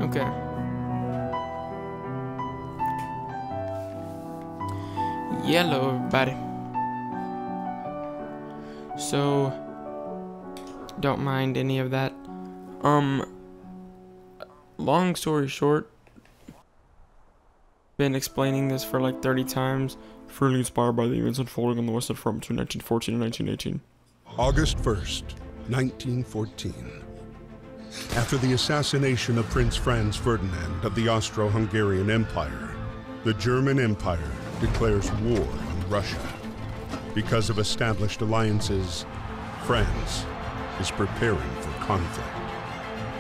Okay. Yellow, everybody. So, don't mind any of that. Long story short, been explaining this for like 30 times. Freely inspired by the events unfolding on the Western Front between 1914 and 1918. August 1st, 1914. After the assassination of Prince Franz Ferdinand of the Austro-Hungarian Empire, the German Empire declares war on Russia. Because of established alliances, France is preparing for conflict.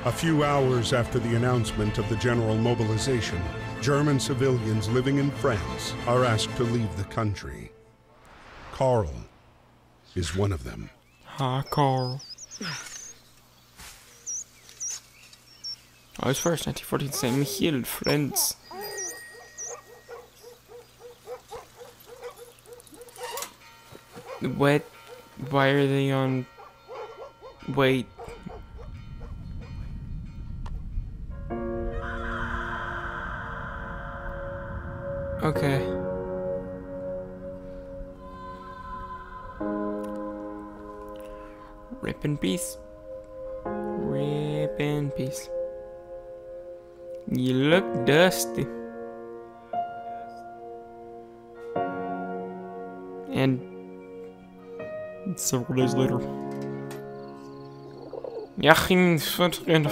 A few hours after the announcement of the general mobilization, German civilians living in France are asked to leave the country. Karl is one of them. Hi, Carl. August 1st, 1914, St. Michiel, France. What? Why are they on... Wait. Okay. Rip in peace. Rip in peace. You look dusty. And several days later. Joachim in the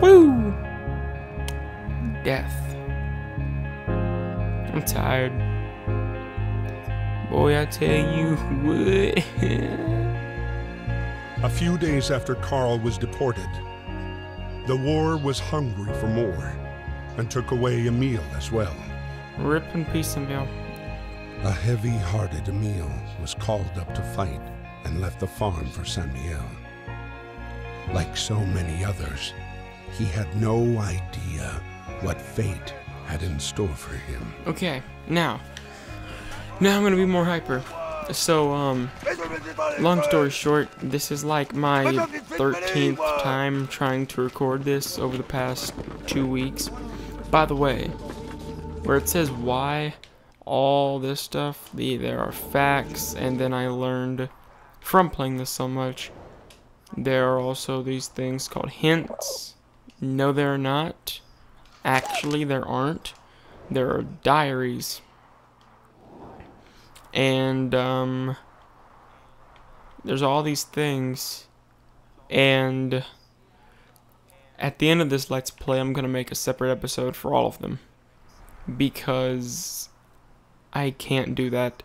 Woo! Death. I'm tired. Boy, I tell you what. A few days after Karl was deported, the war was hungry for more and took away Emil as well. Rip in peace, Emil. A heavy-hearted Emil was called up to fight and left the farm for Samuel. Like so many others, he had no idea what fate had in store for him. Okay, now I'm gonna be more hyper. So, long story short, this is like my 13th time trying to record this over the past 2 weeks. By the way, where it says why, all this stuff, there are facts, and then I learned from playing this so much, there are also these things called hints. No, there are not. Actually, there aren't. There are diaries. And, there's all these things. And at the end of this Let's Play, I'm going to make a separate episode for all of them. Because I can't do that.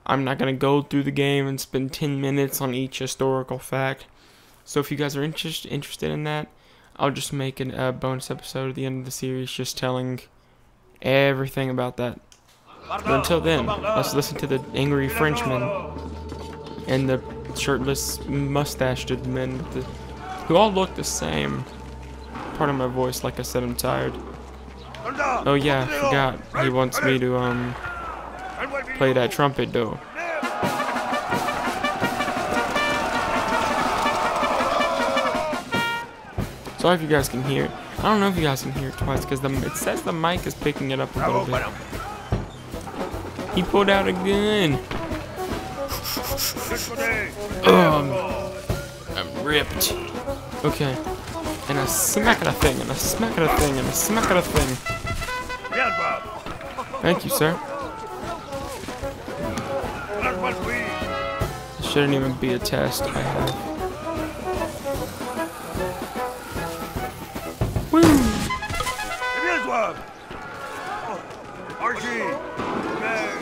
I'm not going to go through the game and spend 10 minutes on each historical fact. So if you guys are interested in that, I'll just make a bonus episode at the end of the series just telling everything about that. But until then, let's listen to the angry Frenchman and the shirtless, mustached men who all look the same. Part of my voice, like I said, I'm tired. Oh yeah, I forgot. He wants me to play that trumpet though. Sorry if you guys can hear it. I don't know if you guys can hear it twice because it says the mic is picking it up a little bit. He pulled out a gun. I'm ripped. Okay. And I smack at a thing, and I smack at a thing, and I smack at a thing. Thank you, sir. It shouldn't even be a test I have. Woo!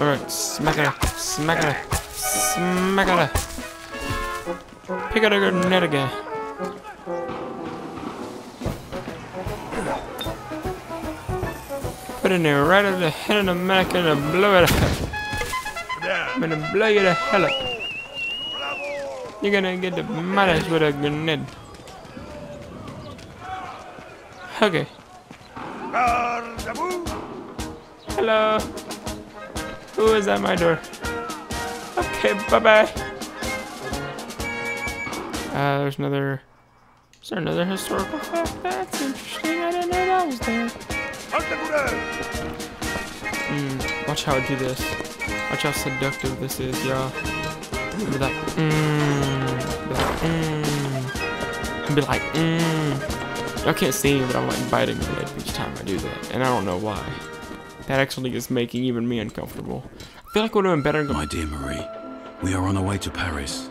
Alright, smack at her, smack at her, smack at her. Pick out a good net again. Put it in there right over the head of the Mac and blow it up. I'm gonna blow you the hell up. You're gonna get the matters with a grenade. Okay. Hello. Who is at my door? Okay, bye-bye. There's another... Is there another historical fact? That's interesting. I didn't know that was there. Watch how I do this. Watch how seductive this is, y'all. Be like, Be like, Y'all can't see me, but I'm like biting my lip each time I do that. And I don't know why. That actually is making even me uncomfortable. I feel like it would have been better. My dear Marie, we are on our way to Paris.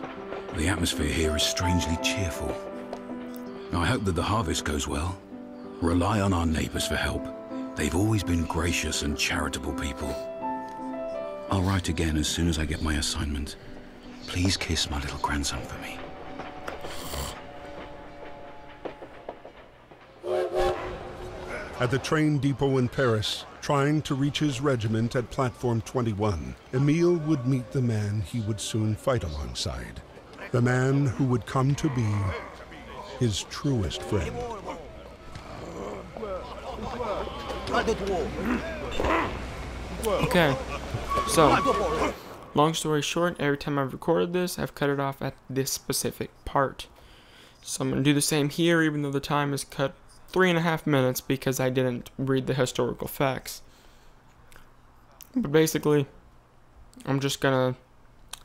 The atmosphere here is strangely cheerful. I hope that the harvest goes well. Rely on our neighbors for help. They've always been gracious and charitable people. I'll write again as soon as I get my assignment. Please kiss my little grandson for me. At the train depot in Paris, trying to reach his regiment at Platform 21, Emile would meet the man he would soon fight alongside. The man who would come to be his truest friend. Okay, so, long story short, every time I've recorded this, I've cut it off at this specific part. So I'm going to do the same here, even though the time is cut 3.5 minutes because I didn't read the historical facts. But basically, I'm just going to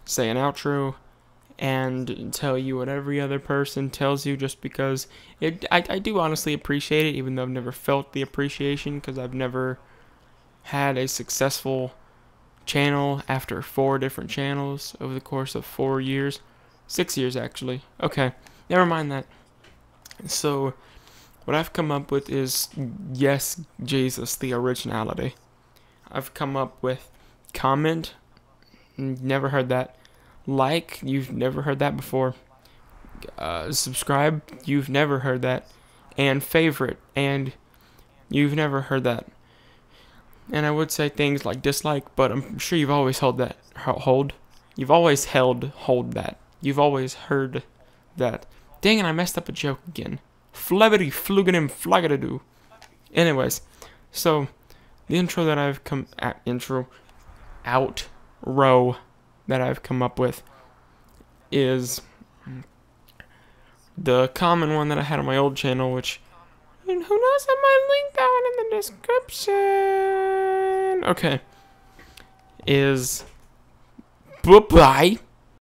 say an outro and tell you what every other person tells you, just because I do honestly appreciate it, even though I've never felt the appreciation, because I've never had a successful channel after 4 different channels over the course of 4 years. 6 years, actually. Okay, never mind that. So, what I've come up with is, yes, Jesus, the originality. I've come up with comment, never heard that. Like, you've never heard that before. Subscribe, you've never heard that. And favorite, and you've never heard that. And I would say things like dislike, but I'm sure you've always held that. You've always hold that. You've always heard that. Dang it, I messed up a joke again. Flebbity fluganim flagadadoo. Anyways, so the outro that I've come up with is the common one that I had on my old channel, which, and who knows, I might link that one in the description. Okay, is bye-bye.